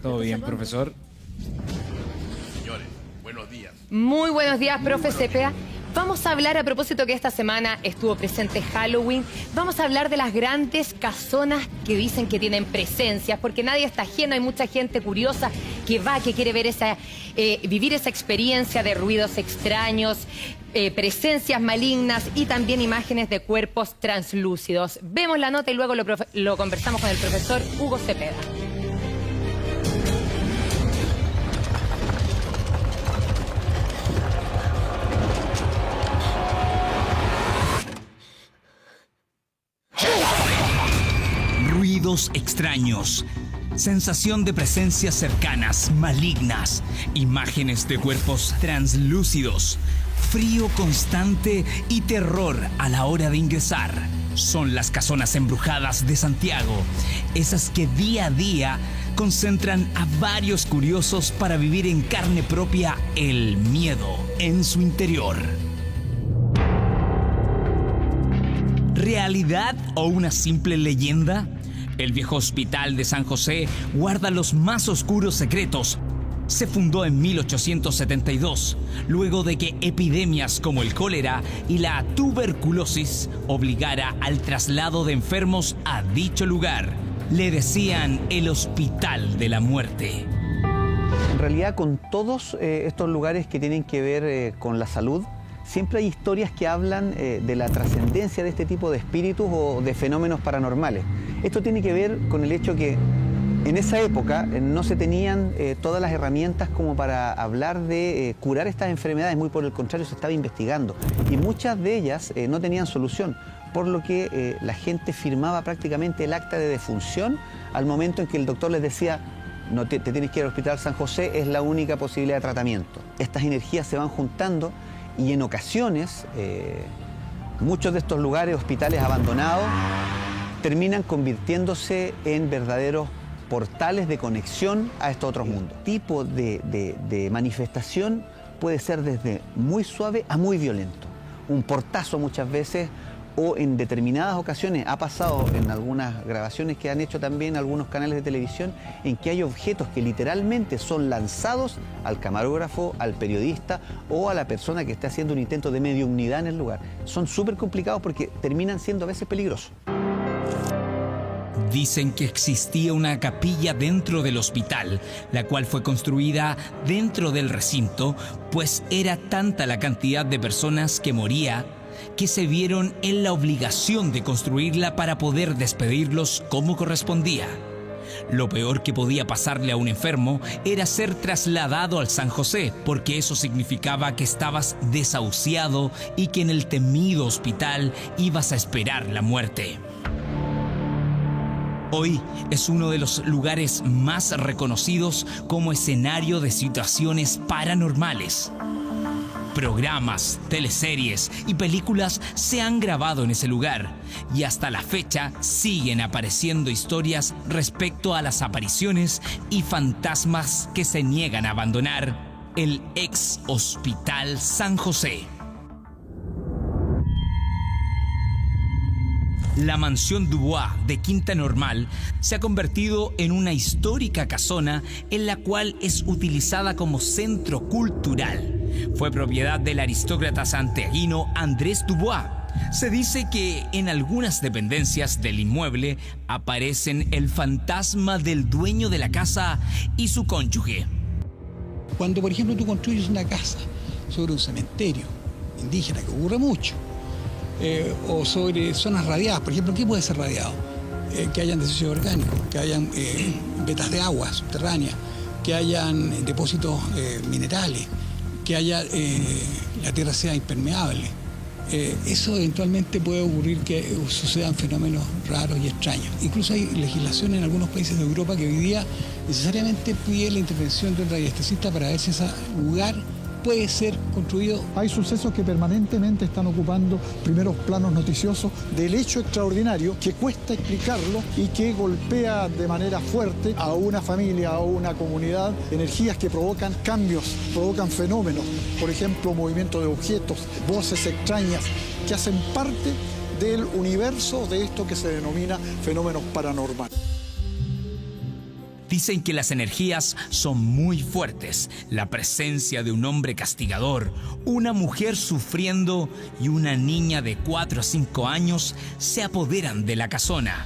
¿Todo bien, profesor? Señores, buenos días. Muy buenos días, profe Cepeda. Vamos a hablar, a propósito que esta semana estuvo presente Halloween, vamos a hablar de las grandes casonas que dicen que tienen presencias, porque nadie está ajeno, hay mucha gente curiosa que va, que quiere ver vivir esa experiencia de ruidos extraños, presencias malignas y también imágenes de cuerpos translúcidos. Vemos la nota y luego lo conversamos con el profesor Hugo Cepeda. Ruidos extraños, sensación de presencias cercanas, malignas, imágenes de cuerpos translúcidos, frío constante y terror a la hora de ingresar. Son las casonas embrujadas de Santiago, esas que día a día concentran a varios curiosos para vivir en carne propia el miedo en su interior. ¿Realidad o una simple leyenda? El viejo hospital de San José guarda los más oscuros secretos. Se fundó en 1872, luego de que epidemias como el cólera y la tuberculosis obligara al traslado de enfermos a dicho lugar. Le decían el Hospital de la Muerte. En realidad, con todos estos lugares que tienen que ver con la salud, siempre hay historias que hablan de la trascendencia de este tipo de espíritus o de fenómenos paranormales. Esto tiene que ver con el hecho que en esa época no se tenían todas las herramientas como para hablar de curar estas enfermedades, muy por el contrario, se estaba investigando. Y muchas de ellas no tenían solución, por lo que la gente firmaba prácticamente el acta de defunción al momento en que el doctor les decía: no te tienes que ir al Hospital San José, es la única posibilidad de tratamiento. Estas energías se van juntando y en ocasiones muchos de estos lugares, hospitales abandonados, terminan convirtiéndose en verdaderos portales de conexión a estos otros mundos. El tipo de manifestación puede ser desde muy suave a muy violento. Un portazo muchas veces, o en determinadas ocasiones, ha pasado en algunas grabaciones que han hecho también algunos canales de televisión, en que hay objetos que literalmente son lanzados al camarógrafo, al periodista o a la persona que está haciendo un intento de mediumnidad en el lugar. Son súper complicados porque terminan siendo a veces peligrosos. Dicen que existía una capilla dentro del hospital, la cual fue construida dentro del recinto, pues era tanta la cantidad de personas que moría que se vieron en la obligación de construirla para poder despedirlos como correspondía. Lo peor que podía pasarle a un enfermo era ser trasladado al San José, porque eso significaba que estabas desahuciado y que en el temido hospital ibas a esperar la muerte. Hoy es uno de los lugares más reconocidos como escenario de situaciones paranormales. Programas, teleseries y películas se han grabado en ese lugar y hasta la fecha siguen apareciendo historias respecto a las apariciones y fantasmas que se niegan a abandonar el ex Hospital San José. La mansión Dubois de Quinta Normal se ha convertido en una histórica casona en la cual es utilizada como centro cultural. Fue propiedad del aristócrata santiaguino Andrés Dubois. Se dice que en algunas dependencias del inmueble aparecen el fantasma del dueño de la casa y su cónyuge. Cuando, por ejemplo, tú construyes una casa sobre un cementerio indígena, que ocurre mucho, o sobre zonas radiadas. Por ejemplo, ¿qué puede ser radiado? Que hayan desechos orgánicos, que hayan vetas de agua subterráneas, que hayan depósitos minerales, que haya la tierra sea impermeable. Eso eventualmente puede ocurrir que sucedan fenómenos raros y extraños. Incluso hay legislación en algunos países de Europa que hoy día necesariamente pide la intervención de un radiestesista para ver si ese lugar puede ser construido. Hay sucesos que permanentemente están ocupando primeros planos noticiosos del hecho extraordinario que cuesta explicarlo y que golpea de manera fuerte a una familia, a una comunidad, energías que provocan cambios, provocan fenómenos, por ejemplo, movimiento de objetos, voces extrañas, que hacen parte del universo de esto que se denomina fenómenos paranormales. Dicen que las energías son muy fuertes. La presencia de un hombre castigador, una mujer sufriendo y una niña de 4 a 5 años se apoderan de la casona.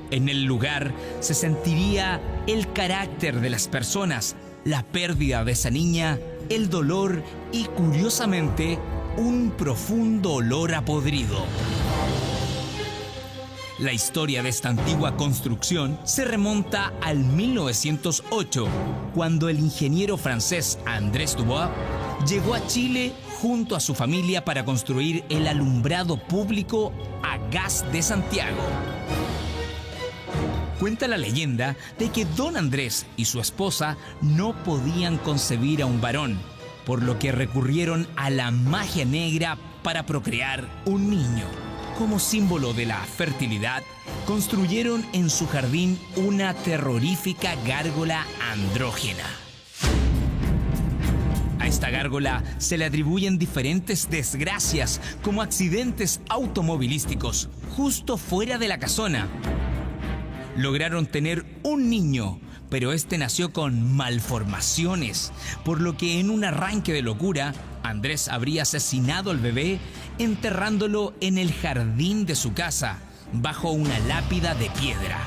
En el lugar se sentiría el carácter de las personas, la pérdida de esa niña, el dolor y, curiosamente, un profundo olor a podrido. La historia de esta antigua construcción se remonta al 1908, cuando el ingeniero francés Andrés Dubois llegó a Chile junto a su familia para construir el alumbrado público a gas de Santiago. Cuenta la leyenda de que don Andrés y su esposa no podían concebir a un varón, por lo que recurrieron a la magia negra para procrear un niño. Como símbolo de la fertilidad, construyeron en su jardín una terrorífica gárgola andrógena. A esta gárgola se le atribuyen diferentes desgracias, como accidentes automovilísticos, justo fuera de la casona. Lograron tener un niño, pero este nació con malformaciones, por lo que en un arranque de locura, Andrés habría asesinado al bebé enterrándolo en el jardín de su casa, bajo una lápida de piedra.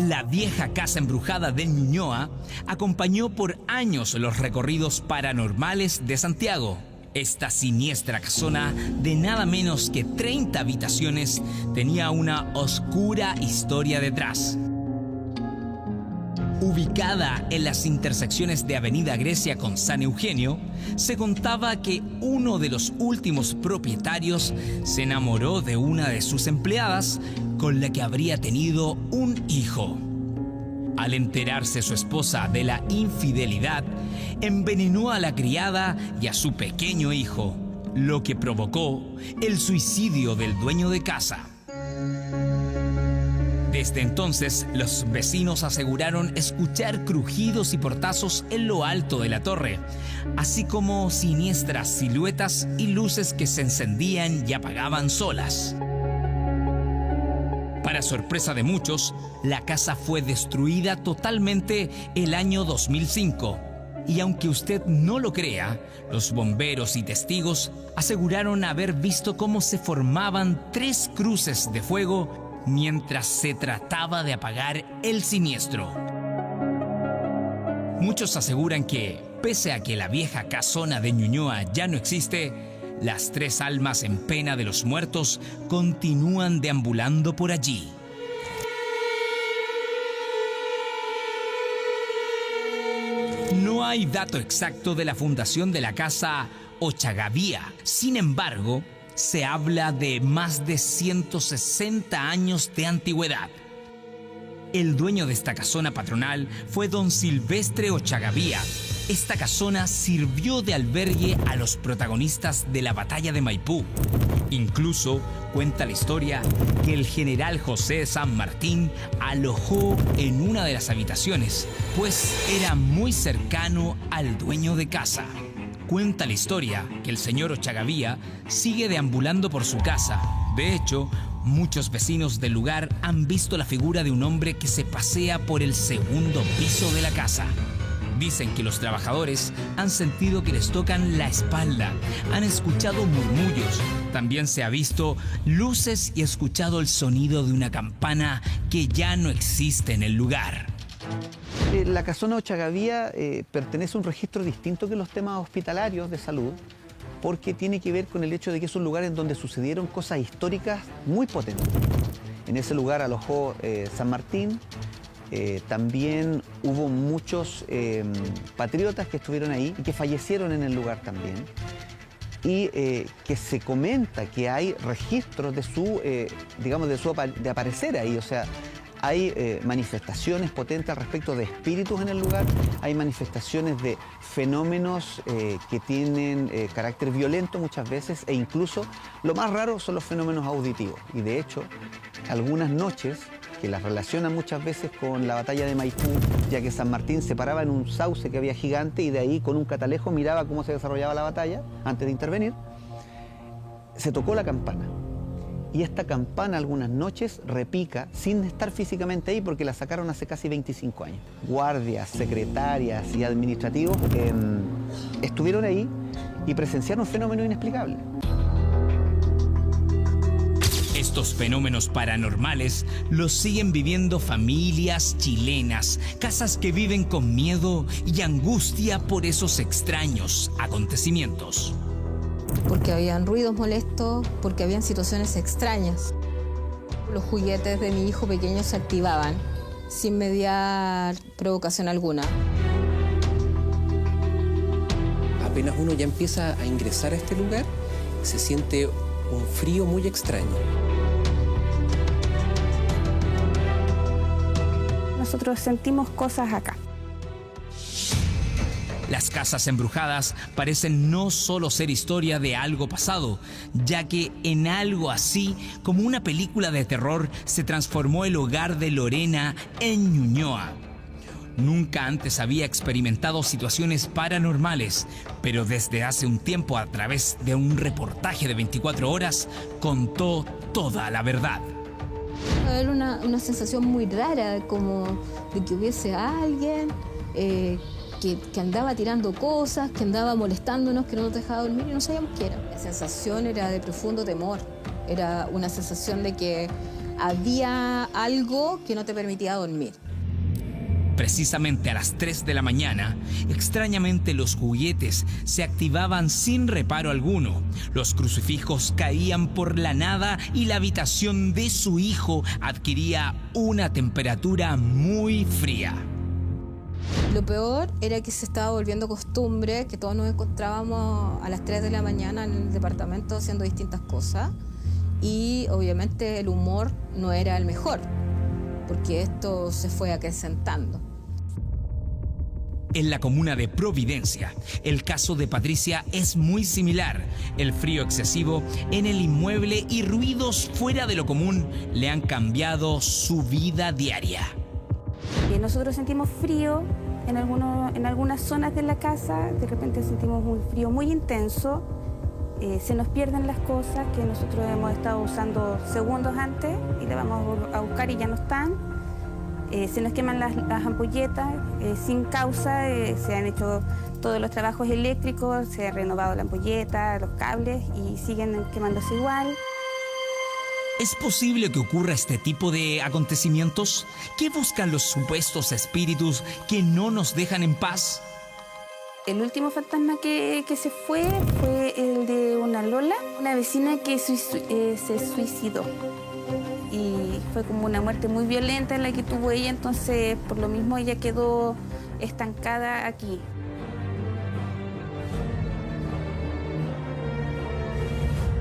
La vieja casa embrujada de Ñuñoa acompañó por años los recorridos paranormales de Santiago. Esta siniestra casona, de nada menos que 30 habitaciones, tenía una oscura historia detrás. Ubicada en las intersecciones de Avenida Grecia con San Eugenio, se contaba que uno de los últimos propietarios se enamoró de una de sus empleadas, con la que habría tenido un hijo. Al enterarse su esposa de la infidelidad, envenenó a la criada y a su pequeño hijo, lo que provocó el suicidio del dueño de casa. Desde entonces, los vecinos aseguraron escuchar crujidos y portazos en lo alto de la torre, así como siniestras siluetas y luces que se encendían y apagaban solas. Para sorpresa de muchos, la casa fue destruida totalmente el año 2005. Y aunque usted no lo crea, los bomberos y testigos aseguraron haber visto cómo se formaban 3 cruces de fuego mientras se trataba de apagar el siniestro. Muchos aseguran que, pese a que la vieja casona de Ñuñoa ya no existe, las 3 almas en pena de los muertos continúan deambulando por allí. No hay dato exacto de la fundación de la casa Ochagavía. Sin embargo, se habla de más de 160 años de antigüedad. El dueño de esta casona patronal fue don Silvestre Ochagavía. Esta casona sirvió de albergue a los protagonistas de la batalla de Maipú. Incluso cuenta la historia que el general José San Martín alojó en una de las habitaciones, pues era muy cercano al dueño de casa. Cuenta la historia que el señor Ochagavía sigue deambulando por su casa. De hecho, muchos vecinos del lugar han visto la figura de un hombre que se pasea por el segundo piso de la casa. Dicen que los trabajadores han sentido que les tocan la espalda, han escuchado murmullos, también se ha visto luces y escuchado el sonido de una campana que ya no existe en el lugar. La casona Ochagavía pertenece a un registro distinto que los temas hospitalarios de salud, porque tiene que ver con el hecho de que es un lugar en donde sucedieron cosas históricas muy potentes. En ese lugar alojó San Martín, también hubo muchos patriotas que estuvieron ahí y que fallecieron en el lugar también. Y que se comenta que hay registros de su, de aparecer ahí, o sea, hay manifestaciones potentes al respecto de espíritus en el lugar, hay manifestaciones de fenómenos que tienen carácter violento muchas veces, e incluso lo más raro son los fenómenos auditivos. Y de hecho, algunas noches que las relacionan muchas veces con la batalla de Maipú, ya que San Martín se paraba en un sauce que había gigante y de ahí con un catalejo miraba cómo se desarrollaba la batalla antes de intervenir, se tocó la campana. y esta campana algunas noches repica sin estar físicamente ahí porque la sacaron hace casi 25 años. Guardias, secretarias y administrativos estuvieron ahí y presenciaron un fenómeno inexplicable. Estos fenómenos paranormales los siguen viviendo familias chilenas, casas que viven con miedo y angustia por esos extraños acontecimientos. Porque habían ruidos molestos, porque habían situaciones extrañas. Los juguetes de mi hijo pequeño se activaban sin mediar provocación alguna. Apenas uno ya empieza a ingresar a este lugar, se siente un frío muy extraño. Nosotros sentimos cosas acá. Las casas embrujadas parecen no solo ser historia de algo pasado, ya que en algo así como una película de terror se transformó el hogar de Lorena en Ñuñoa. Nunca antes había experimentado situaciones paranormales, pero desde hace un tiempo, a través de un reportaje de 24 horas, contó toda la verdad. Era una sensación muy rara, como de que hubiese alguien que andaba tirando cosas, que andaba molestándonos, que no nos dejaba dormir y no sabíamos qué era. La sensación era de profundo temor, era una sensación de que había algo que no te permitía dormir. Precisamente a las 3 de la mañana, extrañamente los juguetes se activaban sin reparo alguno. Los crucifijos caían por la nada y la habitación de su hijo adquiría una temperatura muy fría. Lo peor era que se estaba volviendo costumbre que todos nos encontrábamos a las 3 de la mañana en el departamento haciendo distintas cosas y obviamente el humor no era el mejor, porque esto se fue acrecentando. En la comuna de Providencia, el caso de Patricia es muy similar. El frío excesivo en el inmueble y ruidos fuera de lo común le han cambiado su vida diaria. Nosotros sentimos frío en algunas zonas de la casa, de repente sentimos un frío muy intenso, se nos pierden las cosas que nosotros hemos estado usando segundos antes y le vamos a buscar y ya no están. Se nos queman las ampolletas sin causa, se han hecho todos los trabajos eléctricos, se ha renovado la ampolleta, los cables y siguen quemándose igual. ¿Es posible que ocurra este tipo de acontecimientos? ¿Qué buscan los supuestos espíritus que no nos dejan en paz? El último fantasma que se fue el de una Lola, una vecina que se suicidó. Y fue como una muerte muy violenta la que tuvo ella, entonces por lo mismo ella quedó estancada aquí.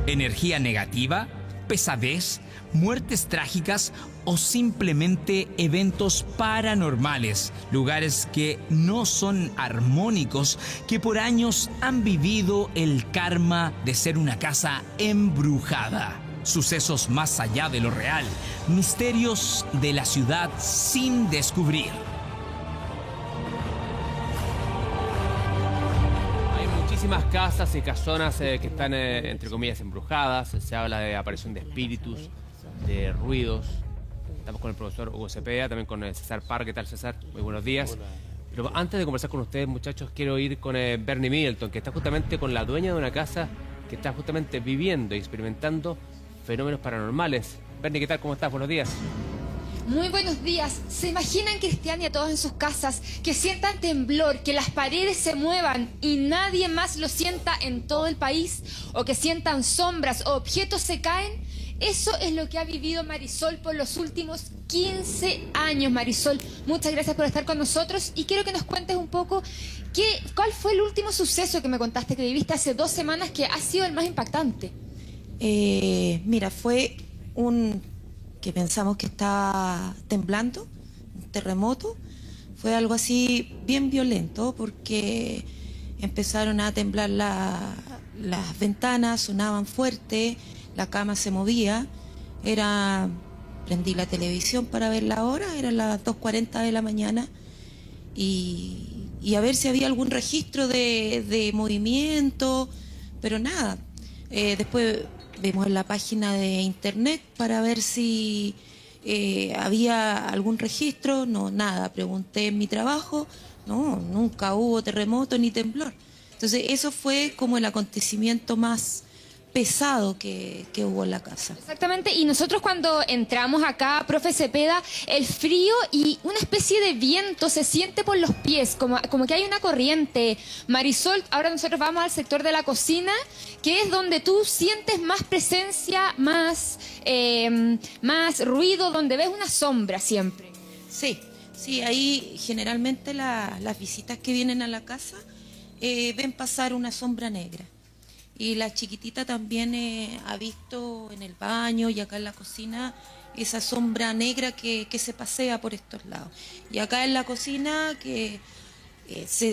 ¿Energía negativa? ¿Pesadez? ¿Muertes trágicas? ¿O simplemente eventos paranormales? Lugares que no son armónicos, que por años han vivido el karma de ser una casa embrujada. Sucesos más allá de lo real, misterios de la ciudad sin descubrir. Hay muchísimas casas y casonas que están, entre comillas, embrujadas. Se habla de aparición de espíritus, de ruidos. Estamos con el profesor Hugo Cepeda, también con César Parra. ¿Qué tal, César? Muy buenos días. Pero antes de conversar con ustedes, muchachos, quiero ir con Bernie Middleton, que está justamente con la dueña de una casa que está justamente viviendo y experimentando fenómenos paranormales. Bernie, ¿qué tal? ¿Cómo estás? Buenos días. Muy buenos días. ¿Se imaginan, Cristian y a todos en sus casas, que sientan temblor, que las paredes se muevan y nadie más lo sienta en todo el país? ¿O que sientan sombras o objetos se caen? Eso es lo que ha vivido Marisol por los últimos 15 años. Marisol, muchas gracias por estar con nosotros y quiero que nos cuentes un poco cuál fue el último suceso que me contaste que viviste hace 2 semanas que ha sido el más impactante. Mira, fue que pensamos que estaba temblando, un terremoto. Fue algo así bien violento porque empezaron a temblar las ventanas, sonaban fuerte, la cama se movía. Prendí la televisión para ver la hora, eran las 2:40 de la mañana y a ver si había algún registro de movimiento, pero nada. Después vimos en la página de internet para ver si había algún registro. No, nada. Pregunté en mi trabajo, no, nunca hubo terremoto ni temblor. Entonces eso fue como el acontecimiento más pesado que hubo en la casa. Exactamente, y nosotros cuando entramos acá, profe Cepeda, el frío y una especie de viento se siente por los pies, como que hay una corriente. Marisol, ahora nosotros vamos al sector de la cocina, que es donde tú sientes más presencia, más ruido, donde ves una sombra siempre. Sí, ahí generalmente las visitas que vienen a la casa ven pasar una sombra negra. Y la chiquitita también ha visto en el baño y acá en la cocina esa sombra negra que se pasea por estos lados. Y acá en la cocina que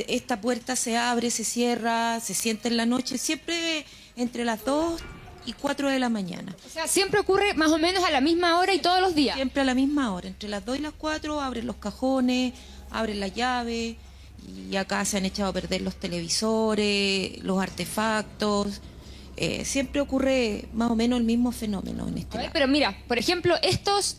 esta puerta se abre, se cierra, se siente en la noche, siempre entre las 2 y 4 de la mañana. O sea, siempre ocurre más o menos a la misma hora y todos los días. Siempre a la misma hora, entre las 2 y las 4 abren los cajones, abren la llave. Y acá se han echado a perder los televisores, los artefactos. Siempre ocurre más o menos el mismo fenómeno en este lado. Pero mira, por ejemplo, estos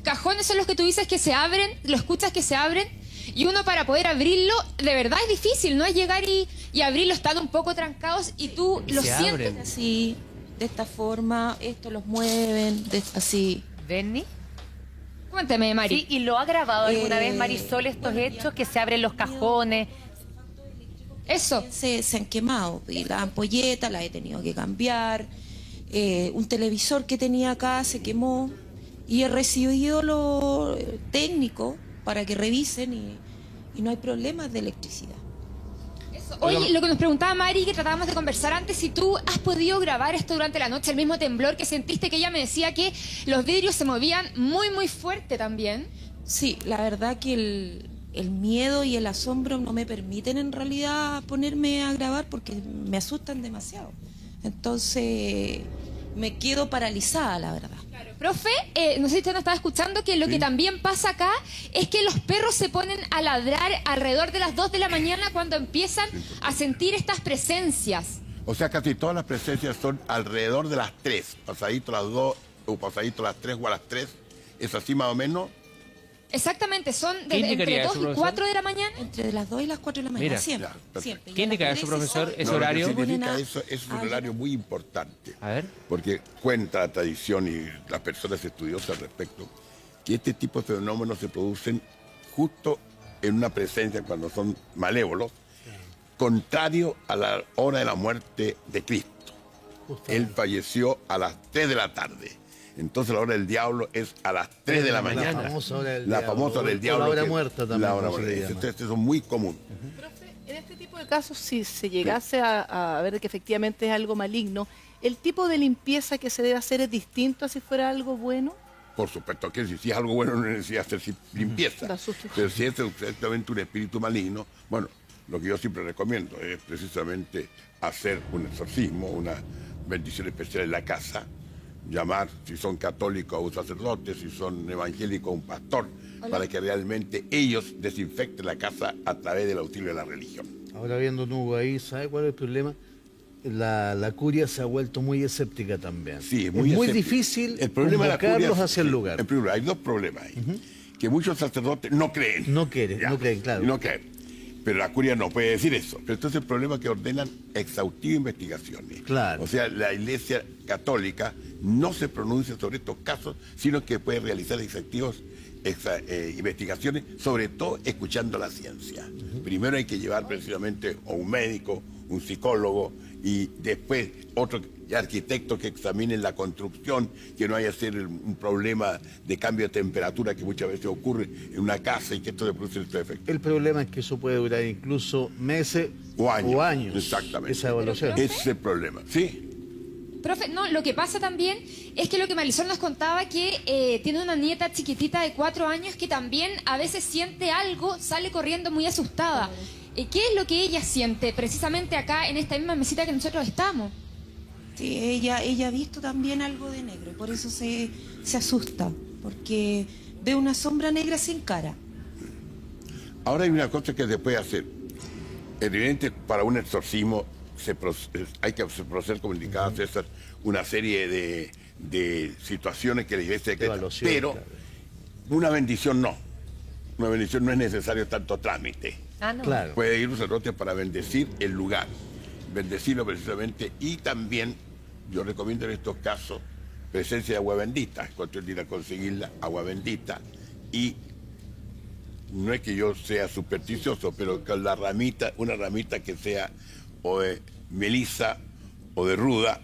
cajones son los que tú dices que se abren, lo escuchas que se abren, y uno para poder abrirlo, de verdad es difícil, no es llegar y abrirlo, están un poco trancados y tú los sientes así, de esta forma, esto los mueven, así. ¿Benny? Cuéntame, Mari. Sí, ¿y lo ha grabado alguna vez Marisol estos hechos que se abren los cajones? Eso. Se han quemado. Y las ampolletas las he tenido que cambiar. Un televisor que tenía acá se quemó. Y he recibido los técnicos para que revisen y no hay problemas de electricidad. Oye, lo que nos preguntaba Mari, que tratábamos de conversar antes, si tú has podido grabar esto durante la noche, el mismo temblor que sentiste, que ella me decía que los vidrios se movían muy, muy fuerte también. Sí, la verdad que el miedo y el asombro no me permiten en realidad ponerme a grabar porque me asustan demasiado. Entonces me quedo paralizada, la verdad. Claro. Profe, no sé si usted nos estaba escuchando, que lo que también pasa acá es que los perros se ponen a ladrar alrededor de las 2 de la mañana cuando empiezan a sentir estas presencias. O sea, casi todas las presencias son alrededor de las 3, pasadito las 2 o pasadito las 3 o a las 3. ¿Es así más o menos? Exactamente, son entre 2 y 4 de la mañana. Entre las 2 y las 4 de la mañana, Mira, siempre. ¿Qué indica eso, profesor, ese horario? Lo que significa eso es un horario muy importante. A ver. Porque cuenta la tradición y las personas estudiosas al respecto que este tipo de fenómenos se producen justo en una presencia cuando son malévolos, contrario a la hora de la muerte de Cristo. Él falleció a las 3 de la tarde. Entonces la hora del diablo es a las 3 de la mañana. La famosa hora del la diablo. famosa hora del diablo. La hora muerta también. La hora muerta. Entonces eso es muy común. Profe, en este tipo de casos, si se llegase a ver que efectivamente es algo maligno, ¿el tipo de limpieza que se debe hacer es distinto a si fuera algo bueno? Por supuesto que si es algo bueno no necesita hacer limpieza. Pero si es exactamente un espíritu maligno, bueno, lo que yo siempre recomiendo es precisamente hacer un exorcismo, una bendición especial en la casa, llamar, si son católicos, a un sacerdote, si son evangélicos, a un pastor, para que realmente ellos desinfecten la casa a través del auxilio de la religión. Ahora viendo Hugo ahí, ¿sabe cuál es el problema? La curia se ha vuelto muy escéptica también. Sí, es muy difícil convocarlos hacia el lugar. En primer lugar, hay dos problemas ahí. Que muchos sacerdotes no creen. No creen, claro. No creen. Pero la curia no puede decir eso. Pero entonces el problema es que ordenan exhaustivas investigaciones. Claro. O sea, la Iglesia Católica no se pronuncia sobre estos casos, sino que puede realizar exhaustivas investigaciones, sobre todo escuchando la ciencia. Primero hay que llevar precisamente a un médico, un psicólogo, y después otro arquitecto que examinen la construcción, que no haya ser un problema de cambio de temperatura que muchas veces ocurre en una casa y que esto se produce este efecto. El problema es que eso puede durar incluso meses o años. Exactamente. Esa evaluación. Ese es el problema, ¿sí? Profe, no, lo que pasa también es que lo que Marisol nos contaba que tiene una nieta chiquitita de 4 años que también a veces siente algo, sale corriendo muy asustada. ¿Qué es lo que ella siente precisamente acá en esta misma mesita que nosotros estamos? Sí, ella ha visto también algo de negro, por eso se asusta, porque ve una sombra negra sin cara. Ahora hay una cosa que se puede hacer. Evidentemente, para un exorcismo hay que proceder, como indicaba César, una serie de situaciones que la iglesia decreta, pero una bendición no. Una bendición no es necesario tanto trámite. No. Claro. Puede ir un sacerdote para bendecir el lugar, bendecirlo precisamente, y también yo recomiendo en estos casos presencia de agua bendita, cuando ir a conseguir agua bendita, y no es que yo sea supersticioso, pero con la ramita, una ramita que sea o de melisa o de ruda,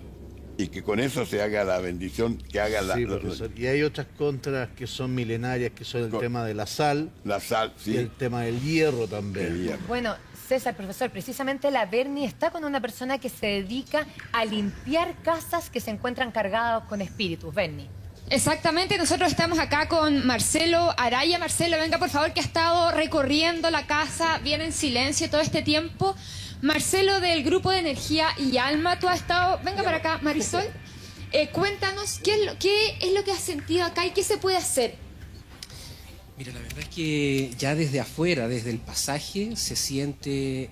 y que con eso se haga la bendición, que haga Sí, profesor. Y hay otras contras que son milenarias, que son el tema de la sal. La sal, sí. Y el tema del hierro también. El hierro. Bueno, César, profesor, precisamente la Berni está con una persona que se dedica a limpiar casas que se encuentran cargadas con espíritus. Berni. Exactamente, nosotros estamos acá con Marcelo Araya. Marcelo, venga por favor, que ha estado recorriendo la casa bien en silencio todo este tiempo. Marcelo, del grupo de Energía y Alma, tú has estado... Venga para acá, Marisol. Cuéntanos, ¿qué es lo que has sentido acá y qué se puede hacer? Mira, la verdad es que ya desde afuera, desde el pasaje, se siente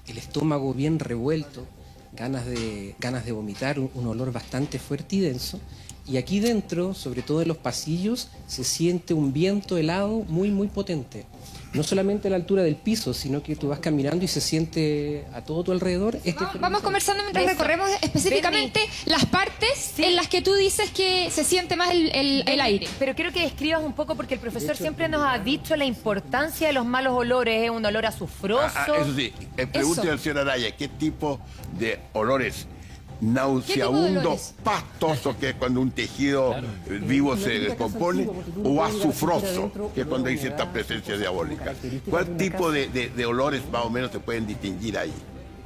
el estómago bien revuelto, ganas de vomitar, un olor bastante fuerte y denso. Y aquí dentro, sobre todo en los pasillos, se siente un viento helado muy, muy potente. No solamente a la altura del piso, sino que tú vas caminando y se siente a todo tu alrededor. Vamos conversando mientras recorremos específicamente las partes en las que tú dices que se siente más el aire. Pero quiero que describas un poco, porque el profesor siempre nos ha dicho la importancia de los malos olores. Es un olor azufroso. Eso sí, pregúntale al señor Araya, ¿qué tipo de olores? Nauseabundo, pastoso, que es cuando un tejido vivo se descompone, o azufroso, que es cuando hay cierta presencia diabólica. ¿Cuál tipo de olores más o menos se pueden distinguir ahí?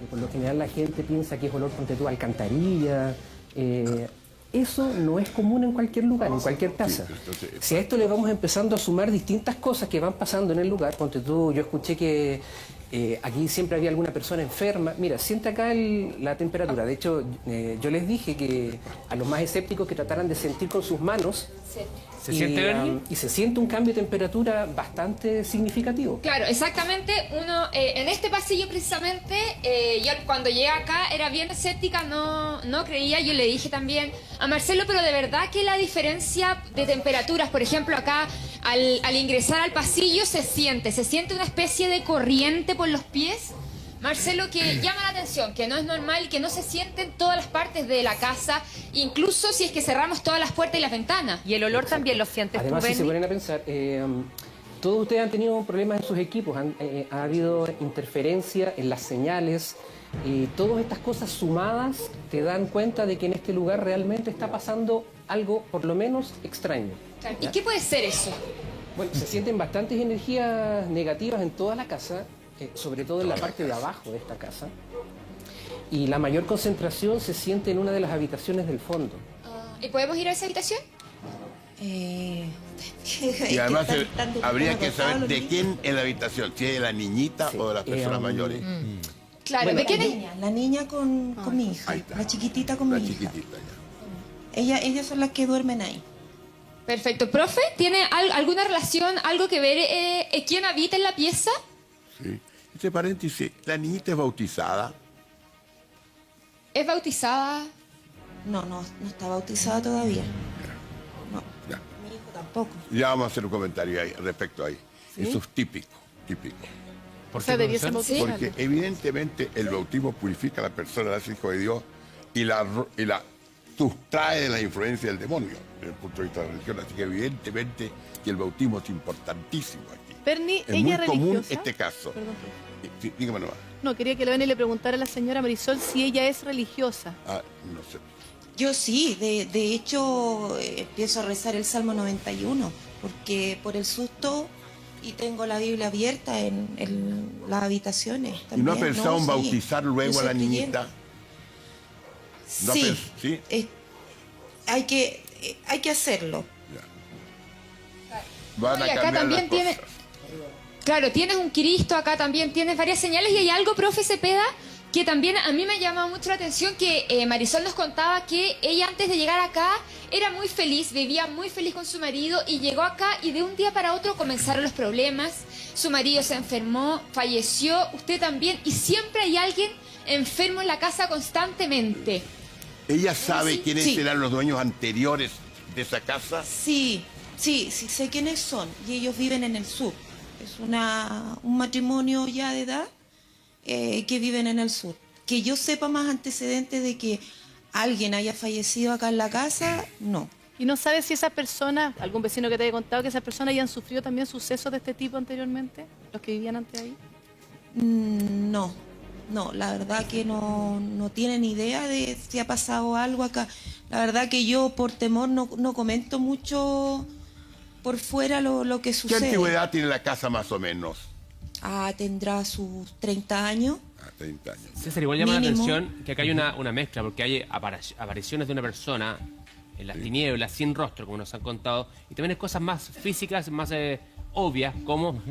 Por lo general la gente piensa que es olor, ponte tú, alcantarilla. Eso no es común en cualquier lugar, en cualquier casa. Si a esto le vamos empezando a sumar distintas cosas que van pasando en el lugar, ponte tú, yo escuché que aquí siempre había alguna persona enferma. Mira, siente acá la temperatura. De hecho, yo les dije que a los más escépticos que trataran de sentir con sus manos. ¿Se siente, Berni? Y se siente un cambio de temperatura bastante significativo. Claro, exactamente. Uno, en este pasillo precisamente, yo cuando llegué acá era bien escéptica, no creía. Yo le dije también a Marcelo, pero de verdad que la diferencia de temperaturas, por ejemplo, acá al ingresar al pasillo se siente una especie de corriente por los pies. Marcelo, que llama la atención, que no es normal, que no se siente en todas las partes de la casa, incluso si es que cerramos todas las puertas y las ventanas. Y el olor también lo sientes tú, Además, si Berni. se ponen a pensar, todos ustedes han tenido problemas en sus equipos, ha habido interferencia en las señales, y todas estas cosas sumadas te dan cuenta de que en este lugar realmente está pasando algo, por lo menos, extraño. Claro. ¿Y qué puede ser eso? Bueno, se sienten bastantes energías negativas en toda la casa, sobre todo en la parte de abajo de esta casa, y la mayor concentración se siente en una de las habitaciones del fondo. ¿Y podemos ir a esa habitación? Y además habría que saber de quién es la habitación, si es de la niñita o de las personas mayores. Claro, Bueno, ¿de quién es? La niña con mi hija, la chiquitita con mi hija. Ellas son las que duermen ahí. Perfecto. ¿Profe? ¿Tiene alguna relación, algo que ver quién habita en la pieza? Sí. Entre paréntesis, ¿la niñita es bautizada? ¿Es bautizada? No está bautizada todavía. No. Ya. Mi hijo tampoco. Ya vamos a hacer un comentario ahí, respecto ahí. ¿Sí? Eso es típico. O sea, debía ser bautizada. Porque evidentemente el bautismo purifica a la persona, la hace hijo de Dios y la sustrae de la influencia del demonio desde el punto de vista de la religión. Así que evidentemente que el bautismo es importantísimo aquí. Berni, Es ¿ella muy común religiosa? este caso. Perdón. Sí, dígame nomás. No, quería que la Berni le preguntara a la señora Marisol si ella es religiosa. No sé. Yo sí, de hecho empiezo a rezar el Salmo 91, porque por el susto, y tengo la Biblia abierta en las habitaciones. ¿Y no ha también. pensado en sí, bautizar luego yo a la soy niñita? ¿No ha Sí, ¿Sí? hay que hacerlo. Van a Y acá cambiar también las tiene... cosas. Claro, tienes un Cristo, acá también tienes varias señales, y hay algo, profe Cepeda, que también a mí me llama mucho la atención, que Marisol nos contaba que ella antes de llegar acá era muy feliz, vivía muy feliz con su marido, y llegó acá y de un día para otro comenzaron los problemas, su marido se enfermó, falleció, usted también, y siempre hay alguien enfermo en la casa constantemente. ¿Ella sabe quiénes Sí. eran los dueños anteriores de esa casa? Sí, sé quiénes son y ellos viven en el sur. Es un matrimonio ya de edad que viven en el sur. Que yo sepa más antecedentes de que alguien haya fallecido acá en la casa, no. ¿Y no sabes si esas personas, algún vecino que te haya contado que esas personas hayan sufrido también sucesos de este tipo anteriormente? ¿Los que vivían antes ahí? No, la verdad que no tienen idea de si ha pasado algo acá. La verdad que yo por temor no comento mucho por fuera lo que ¿Qué sucede. antigüedad tiene la casa más o menos? Tendrá sus 30 años. 30 años. César, igual llama la Mínimo. atención que acá hay una mezcla, porque hay apariciones de una persona en las tinieblas, sin rostro, como nos han contado, y también hay cosas más físicas, más obvias, como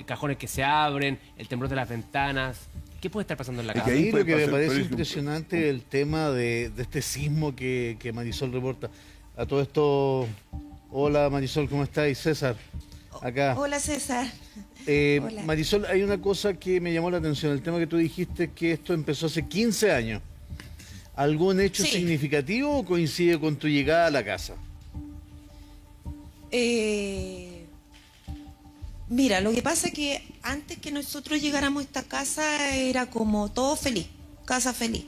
cajones que se abren, el temblor de las ventanas. ¿Qué puede estar pasando en la casa? Ahí lo que me parece impresionante el tema de este sismo que Marisol reporta. A todo esto, hola Marisol, ¿cómo estás? César, acá. Hola César. Hola. Marisol, hay una cosa que me llamó la atención, el tema que tú dijiste que esto empezó hace 15 años. ¿Algún hecho significativo o coincide con tu llegada a la casa? Mira, lo que pasa es que antes que nosotros llegáramos a esta casa era como todo feliz, casa feliz.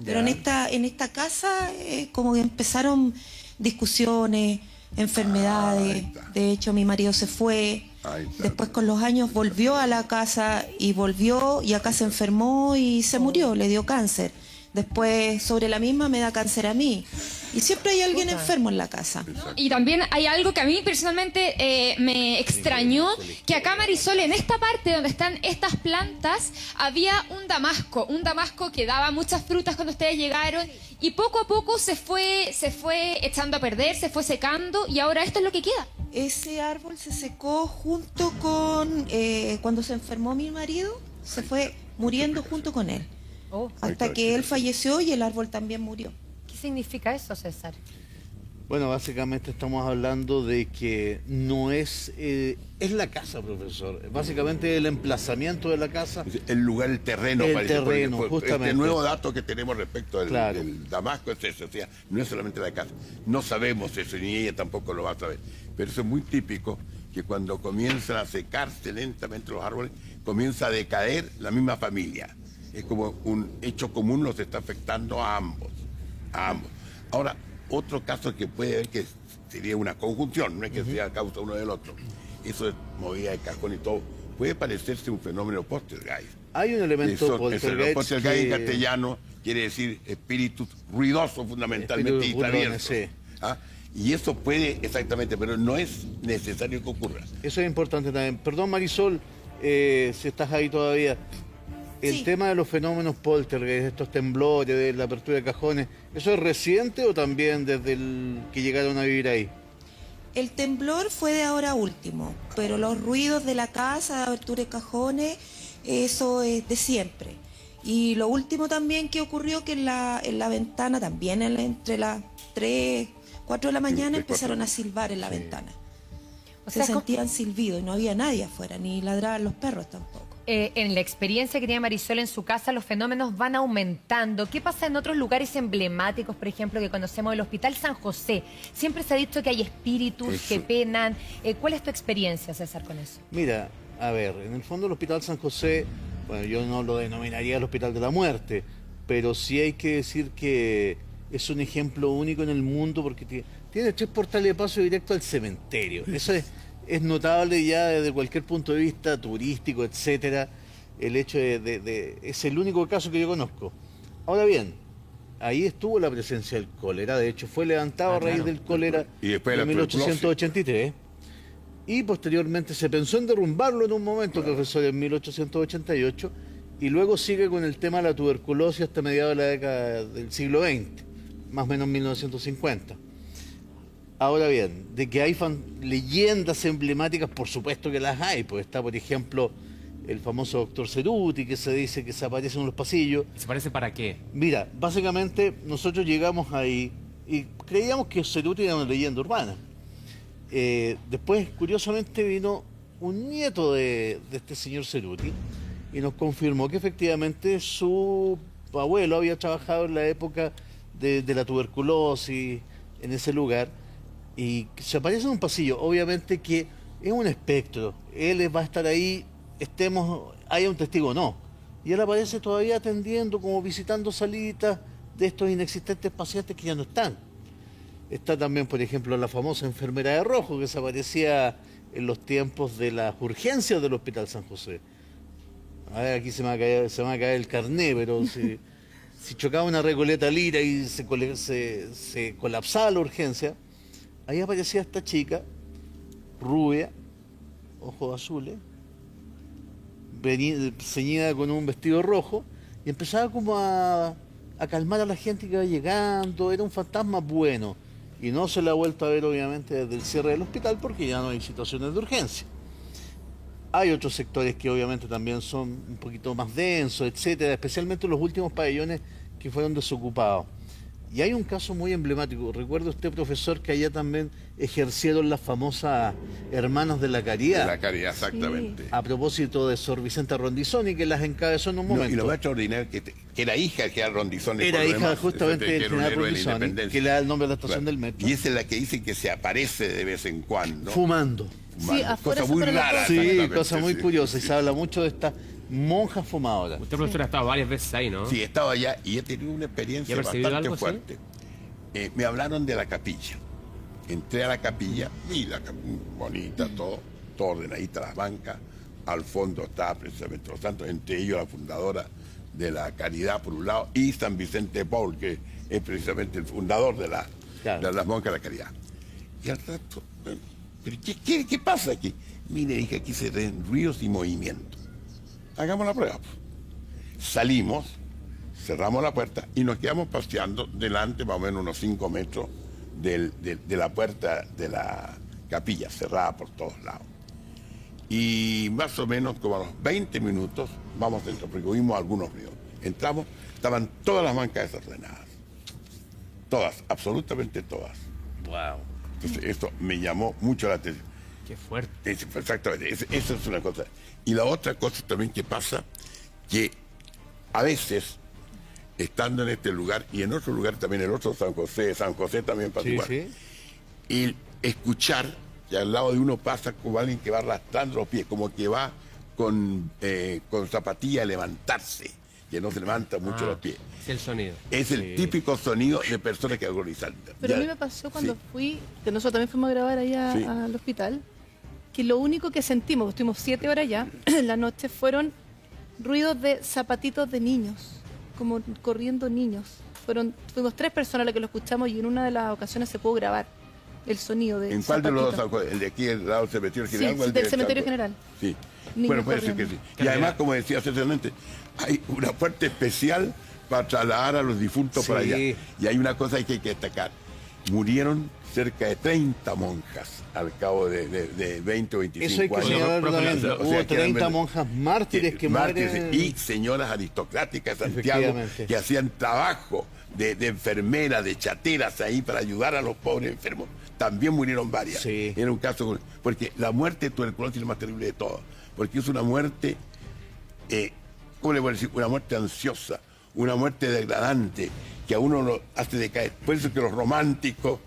Pero en esta casa como que empezaron discusiones, enfermedades. De hecho, mi marido se fue. Después con los años volvió a la casa y acá se enfermó y se murió, le dio cáncer. Después sobre la misma me da cáncer a mí. Y siempre hay alguien enfermo en la casa. Y también hay algo que a mí personalmente me extrañó, que acá Marisol, en esta parte donde están estas plantas, había un damasco que daba muchas frutas cuando ustedes llegaron, y poco a poco se fue echando a perder, se fue secando, y ahora esto es lo que queda. Ese árbol se secó junto con, cuando se enfermó mi marido, se fue muriendo junto con él. Hasta que él falleció y el árbol también murió. ¿Qué significa eso, César? Bueno, básicamente estamos hablando de que no es la casa, profesor. Básicamente el emplazamiento de la casa. El lugar, el terreno. El parece, terreno, justamente. Este nuevo dato que tenemos respecto del Damasco es eso. O sea, no es solamente la casa. No sabemos eso, ni ella tampoco lo va a saber. Pero eso es muy típico, que cuando comienzan a secarse lentamente los árboles, comienza a decaer la misma familia. Es como un hecho común, los está afectando a ambos. Ahora, otro caso que puede haber, que sería una conjunción, no es que sea causa uno del otro. Eso es movida de cajón y todo. Puede parecerse un fenómeno poltergeist. Hay un elemento poltergeist. Poltergeist en castellano quiere decir espíritus ruidosos fundamentalmente y traviesos. Y eso puede, exactamente, pero no es necesario que ocurra. Eso es importante también. Perdón, Marisol, si estás ahí todavía. El tema de los fenómenos poltergeist, estos temblores, de la apertura de cajones, ¿eso es reciente o también desde el que llegaron a vivir ahí? El temblor fue de ahora último, pero los ruidos de la casa, de abertura de cajones, eso es de siempre. Y lo último también que ocurrió que en la ventana, también entre las 3, 4 de la mañana empezaron a silbar en la ventana. Se sentían silbidos y no había nadie afuera, ni ladraban los perros tampoco. En la experiencia que tiene Marisol en su casa, los fenómenos van aumentando. ¿Qué pasa en otros lugares emblemáticos, por ejemplo, que conocemos, el Hospital San José? Siempre se ha dicho que hay espíritus que penan. ¿Cuál es tu experiencia, César, con eso? Mira, a ver, en el fondo el Hospital San José, bueno, yo no lo denominaría el Hospital de la Muerte, pero sí hay que decir que es un ejemplo único en el mundo porque tiene 3 portales de paso directo al cementerio. Eso es notable ya desde cualquier punto de vista turístico, etcétera, el hecho es el único caso que yo conozco. Ahora bien, ahí estuvo la presencia del cólera, de hecho fue levantado a raíz del cólera en 1883, y posteriormente se pensó en derrumbarlo en un momento, profesor, en 1888, y luego sigue con el tema de la tuberculosis hasta mediados de la década del siglo XX, más o menos 1950. Ahora bien, de que hay leyendas emblemáticas, por supuesto que las hay, pues está, por ejemplo, el famoso doctor Ceruti, que se dice que se aparece en los pasillos. ¿Se aparece para qué? Mira, básicamente nosotros llegamos ahí y creíamos que Ceruti era una leyenda urbana. Después, curiosamente, vino un nieto de este señor Ceruti y nos confirmó que efectivamente su abuelo había trabajado en la época de la tuberculosis en ese lugar, y se aparece en un pasillo, obviamente que es un espectro, él va a estar ahí, haya un testigo o no, y él aparece todavía atendiendo, como visitando salitas de estos inexistentes pacientes que ya no están. Está también, por ejemplo, la famosa enfermera de rojo que se aparecía en los tiempos de las urgencias del Hospital San José. A ver, aquí se me va a caer el carné, pero si chocaba una Recoleta Lira y se colapsaba la urgencia, ahí aparecía esta chica, rubia, ojos azules, ceñida con un vestido rojo, y empezaba como a calmar a la gente que iba llegando. Era un fantasma bueno, y no se le ha vuelto a ver obviamente desde el cierre del hospital, porque ya no hay situaciones de urgencia. Hay otros sectores que obviamente también son un poquito más densos, etcétera, especialmente los últimos pabellones que fueron desocupados. Y hay un caso muy emblemático. Recuerda usted, profesor, que allá también ejercieron las famosas Hermanas de la Caridad. De la Caridad, exactamente. Sí. A propósito de Sor Vicenta Rondizoni, que las encabezó en un momento. Y lo más extraordinario que era hija del general Rondizoni. Era hija demás, justamente del general Rondizoni, que le da el nombre a la estación del metro. Y esa es la que dicen que se aparece de vez en cuando. Fumando. Sí, cosa muy rara. Sí, cosa muy curiosa. Y se habla mucho de esta monja fumadora. Usted, profesor, ha estado varias veces ahí, ¿no? Sí, he estado allá y he tenido una experiencia bastante fuerte. Me hablaron de la capilla. Entré a la capilla, vi la capilla bonita, todo ordenadita, las bancas. Al fondo estaba precisamente los santos, entre ellos la fundadora de la Caridad, por un lado, y San Vicente de Paul, que es precisamente el fundador de las monjas de la Caridad. Y al rato, ¿pero qué pasa aquí? Mire, dije, aquí se ven ruidos y movimientos. Hagamos la prueba. Salimos, cerramos la puerta y nos quedamos paseando delante, más o menos unos 5 metros de la puerta de la capilla, cerrada por todos lados. Y más o menos como a los 20 minutos vamos dentro, porque oímos algunos ruidos. Entramos, estaban todas las bancas desordenadas. Todas, absolutamente todas. Wow. Entonces, esto me llamó mucho la atención. Qué fuerte. Exactamente, eso es una cosa. Y la otra cosa también que pasa, que a veces, estando en este lugar, y en otro lugar también, el otro San José también pasa igual, y escuchar que al lado de uno pasa como alguien que va arrastrando los pies, como que va con zapatilla a levantarse, que no se levanta mucho los pies. Es el sonido. Es el típico sonido de personas que agonizan. Pero a mí me pasó cuando fui, que nosotros también fuimos a grabar allá al hospital, que lo único que sentimos, estuvimos 7 horas allá, en la noche, fueron ruidos de zapatitos de niños, como corriendo niños. Fuimos 3 personas las que lo escuchamos, y en una de las ocasiones se pudo grabar el sonido de ¿En cuál de zapatitos. los dos? ¿El de aquí, el lado del cementerio general? Sí, o el del cementerio general. Sí. Niños Bueno, puede ser que corriendo. sí. Y además, como decía anteriormente, hay una puerta especial para trasladar a los difuntos para allá. Y hay una cosa que hay que destacar. Murieron cerca de 30 monjas al cabo de 20 o 25 Eso hay que años. señalarlo también. Hubo 30 monjas mártires que mueren. Y señoras aristocráticas de Santiago que hacían trabajo de enfermeras, de chateras ahí para ayudar a los pobres enfermos. También murieron varias. Era un caso, porque la muerte de tuberculosis es la más terrible de todas, porque es una muerte, ¿cómo le voy a decir? Una muerte ansiosa, una muerte degradante, que a uno lo hace decaer. Por eso que los románticos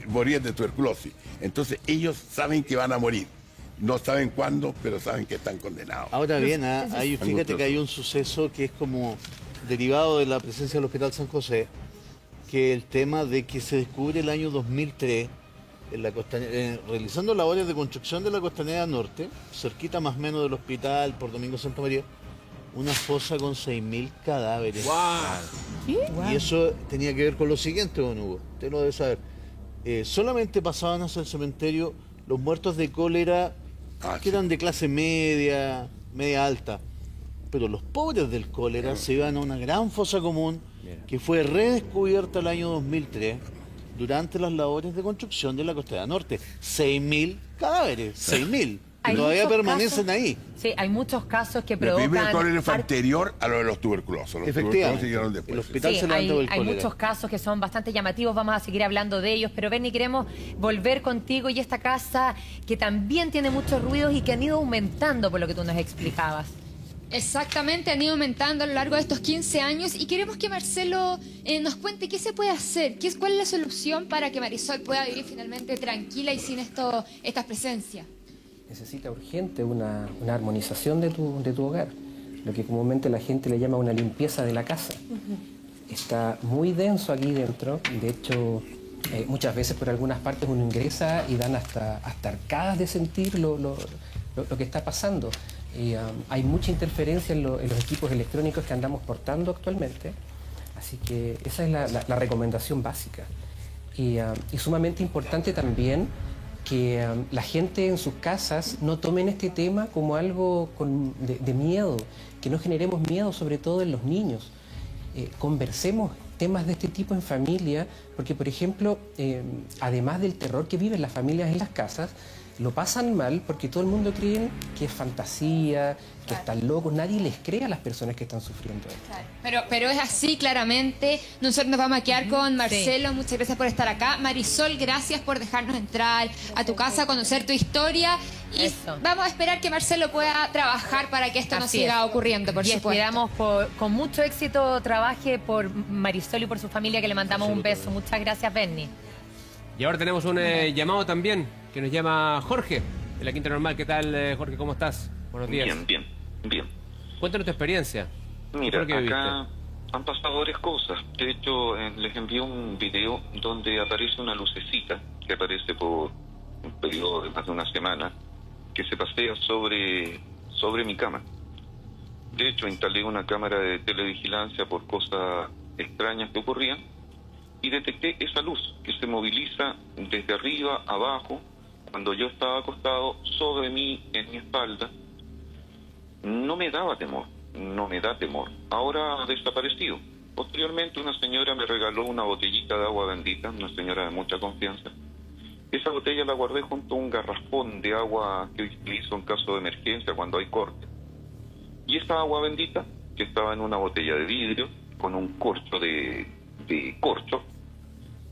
morían de tuberculosis. Entonces ellos saben que van a morir. No saben cuándo, pero saben que están condenados. Ahora bien, fíjate que hay un suceso que es como derivado de la presencia del Hospital San José, que el tema de que se descubre el año 2003, en la realizando labores de construcción de la Costanera Norte, cerquita más o menos del hospital por Domingo Santa María, una fosa con 6.000 cadáveres. ¡Wow! Y eso tenía que ver con lo siguiente, don Hugo, usted lo debe saber. Solamente pasaban hacia el cementerio los muertos de cólera que eran de clase media alta. Pero los pobres del cólera se iban a una gran fosa común que fue redescubierta el año 2003 durante las labores de construcción de la Costanera Norte. 6.000 cadáveres, 6.000. que todavía permanecen ahí. Sí, hay muchos casos que El primer provocan... cólera fue anterior a lo de los tuberculosos. Los tuberculosos llegaron después. El hospital Sí, se levantó el hay cólera. muchos casos que son bastante llamativos, vamos a seguir hablando de ellos, pero Bernie, queremos volver contigo y esta casa que también tiene muchos ruidos y que han ido aumentando por lo que tú nos explicabas. Exactamente, han ido aumentando a lo largo de estos 15 años y queremos que Marcelo nos cuente qué se puede hacer, cuál es la solución para que Marisol pueda vivir finalmente tranquila y sin estas presencias. Necesita urgente una armonización de tu hogar, lo que comúnmente la gente le llama una limpieza de la casa. Está muy denso aquí dentro, de hecho muchas veces por algunas partes uno ingresa y dan hasta arcadas de sentir lo que está pasando. Hay mucha interferencia en los equipos electrónicos que andamos portando actualmente, así que esa es la recomendación básica. Y sumamente importante también que la gente en sus casas no tomen este tema como algo de miedo, que no generemos miedo, sobre todo en los niños. Conversemos temas de este tipo en familia, porque por ejemplo, además del terror que viven las familias en las casas, lo pasan mal porque todo el mundo cree que es fantasía, que están locos. Nadie les cree a las personas que están sufriendo esto. Pero es así, claramente. Nosotros nos vamos a quedar con Marcelo. Sí. Muchas gracias por estar acá. Marisol, gracias por dejarnos entrar a tu casa, conocer tu historia. Y vamos a esperar que Marcelo pueda trabajar para que esto no siga ocurriendo, por supuesto. Y esperamos con mucho éxito trabaje por Marisol y por su familia, que le mandamos un beso. Muchas gracias, Bernie. Y ahora tenemos un llamado también, que nos llama Jorge, de la Quinta Normal. ¿Qué tal, Jorge? ¿Cómo estás? Buenos días. Bien. Cuéntanos tu experiencia. Mira, acá han pasado varias cosas. De hecho, les envié un video donde aparece una lucecita que aparece por un periodo de más de una semana, que se pasea sobre mi cama. De hecho, instalé una cámara de televigilancia por cosas extrañas que ocurrían y detecté esa luz que se moviliza desde arriba a abajo cuando yo estaba acostado sobre mí, en mi espalda. No me daba temor, no me da temor. Ahora ha desaparecido. Posteriormente una señora me regaló una botellita de agua bendita, una señora de mucha confianza. Esa botella la guardé junto a un garrafón de agua que utilizo en caso de emergencia cuando hay corte. Y esa agua bendita, que estaba en una botella de vidrio, con un corcho de corcho,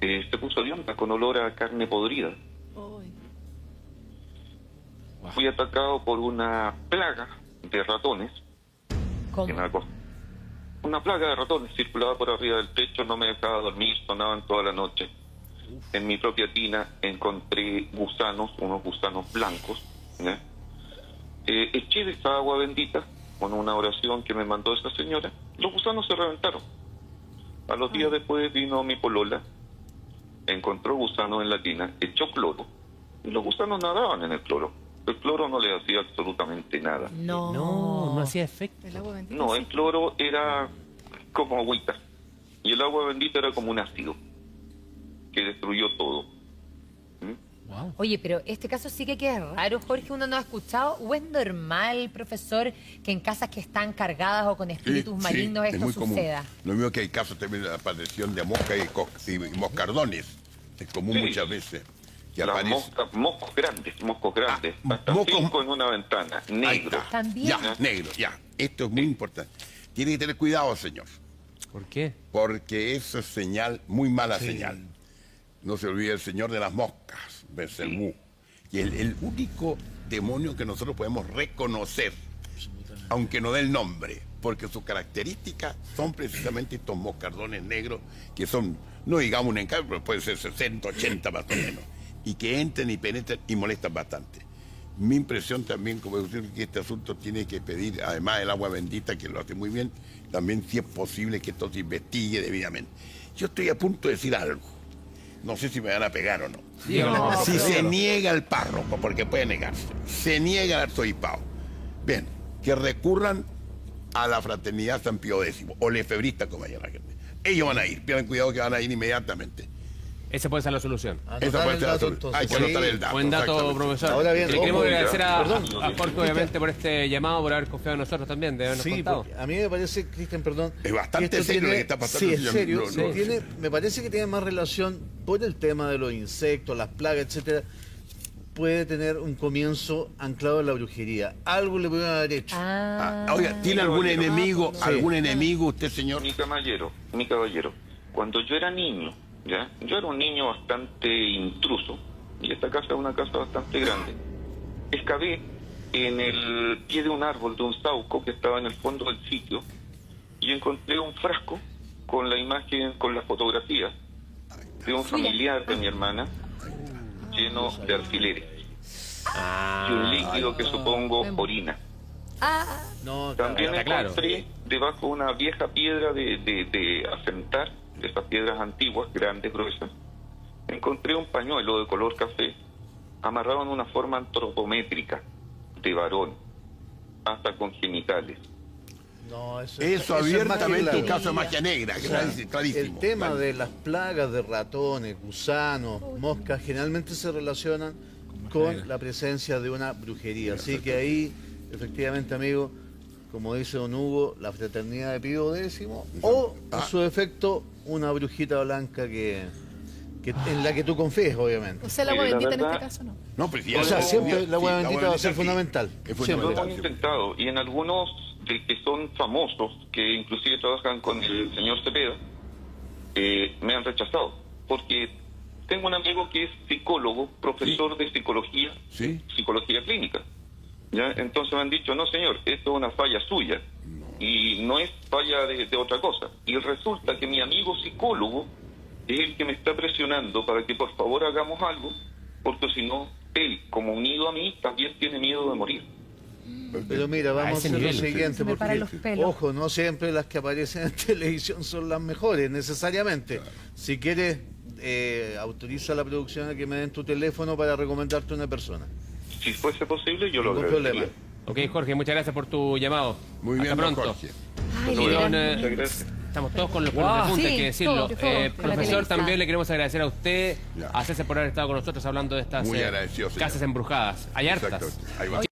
se puso de onda con olor a carne podrida. Fui atacado por una plaga de ratones. ¿Cómo? Una plaga de ratones circulaba por arriba del techo, no me dejaba dormir, sonaban toda la noche. En mi propia tina encontré gusanos, unos gusanos blancos. Eché de esa agua bendita con una oración que me mandó esa señora. Los gusanos se reventaron. A los días después vino mi polola, encontró gusanos en la tina, echó cloro y los gusanos nadaban en el cloro. El cloro no le hacía absolutamente nada. No hacía efecto. No, el cloro era como agüita y el agua bendita era como un ácido que destruyó todo. Oye, pero este caso sí que queda raro, Jorge, uno no ha escuchado. ¿O es normal, profesor, que en casas que están cargadas o con espíritus malignos esto suceda? Lo mismo que hay casos también de la aparición de moscas y moscardones. Es común muchas veces. Que moscos grandes. Hasta 5 en una ventana, negro. ¿También? Ya, negro, ya. Esto es muy importante. Tiene que tener cuidado, señor. ¿Por qué? Porque eso es señal, muy mala señal. No se olvide el señor de las moscas, Belcebú. Y el único demonio que nosotros podemos reconocer, aunque no dé el nombre, porque sus características son precisamente estos moscardones negros, que son, no digamos un encargo, pero pueden ser 60, 80 más o menos, y que entran y penetran y molestan bastante. Mi impresión también, como decir, que este asunto tiene que pedir, además del agua bendita, que lo hace muy bien, también si es posible que esto se investigue debidamente. Yo estoy a punto de decir algo. No sé si me van a pegar o no. Si se niega el párroco, porque puede negarse, se niega el arzobispado, bien, que recurran a la Fraternidad San Pío X, o lefebristas, como llama la gente. Ellos van a ir, pierdan cuidado que van a ir inmediatamente. Esa puede ser la solución. Esa puede ser la solución. Hay que anotar el dato. Buen dato, profesor. Ahora bien, le queremos agradecer a Jorge, obviamente, por este llamado, por haber confiado en nosotros también, de habernos contado. A mí me parece, Cristian, perdón, es bastante serio lo que está pasando. Sí, es serio. Me parece que tiene más relación por el tema de los insectos, las plagas, etcétera, puede tener un comienzo anclado en la brujería. Algo le puede haber hecho. Oiga, ¿tiene algún enemigo, Sí. algún enemigo usted, señor? Mi caballero, cuando yo era niño, ¿ya? Yo era un niño bastante intruso, y esta casa es una casa bastante grande. Excavé en el pie de un árbol de un sauco que estaba en el fondo del sitio, y encontré un frasco con la imagen, con la fotografía de un familiar de mi hermana, lleno de alfileres. Y un líquido que supongo orina. No, También está claro. encontré debajo una vieja piedra de asentar, de esas piedras antiguas, grandes, gruesas. Encontré un pañuelo de color café amarrado en una forma antropométrica de varón, hasta con genitales. No, Eso es abiertamente más que un caso de claro. magia negra, que O sea, es clarísimo. el tema de las plagas de ratones, gusanos, moscas, generalmente se relacionan con la presencia de una brujería. Así que ahí, efectivamente, amigo, como dice don Hugo, la fraternidad de Pío X, o en su defecto, una brujita blanca que en la que tú confíes, obviamente. O sea, la agua La bendita en verdad- este caso no. No, pero si O sea, ya- siempre sí, la agua bendita va a ser sí. fundamental. Es Lo fundamental. hemos intentado, y en algunos de que son famosos, que inclusive trabajan con el señor Cepeda, me han rechazado, porque tengo un amigo que es psicólogo, profesor de psicología, psicología clínica. ¿Ya? Entonces me han dicho, no señor, esto es una falla suya, y no es falla de otra cosa. Y resulta que mi amigo psicólogo es el que me está presionando para que por favor hagamos algo, porque si no, él, como unido a mí, también tiene miedo de morir. Pero mira, vamos a ese hacer lo nivel. siguiente, Se me paran los porque, pelos. ojo, no siempre las que aparecen en televisión son las mejores, necesariamente. Si quieres, autoriza a la producción a que me den tu teléfono para recomendarte una persona. Si fuese posible, yo lo Ningún agradecería. problema. Ok, Jorge, muchas gracias por tu llamado. Muy Hasta bien, don pronto. Jorge. Ay, Y don, Muchas gracias. estamos todos con los Wow. pelos de punta, hay Sí, que decirlo. todos, todos, con la Profesor, televisa. también le queremos agradecer a usted, Ya. a César por haber estado con nosotros hablando de estas Muy agradecido, señor. casas embrujadas. Hay hartas. Exacto. Ahí va.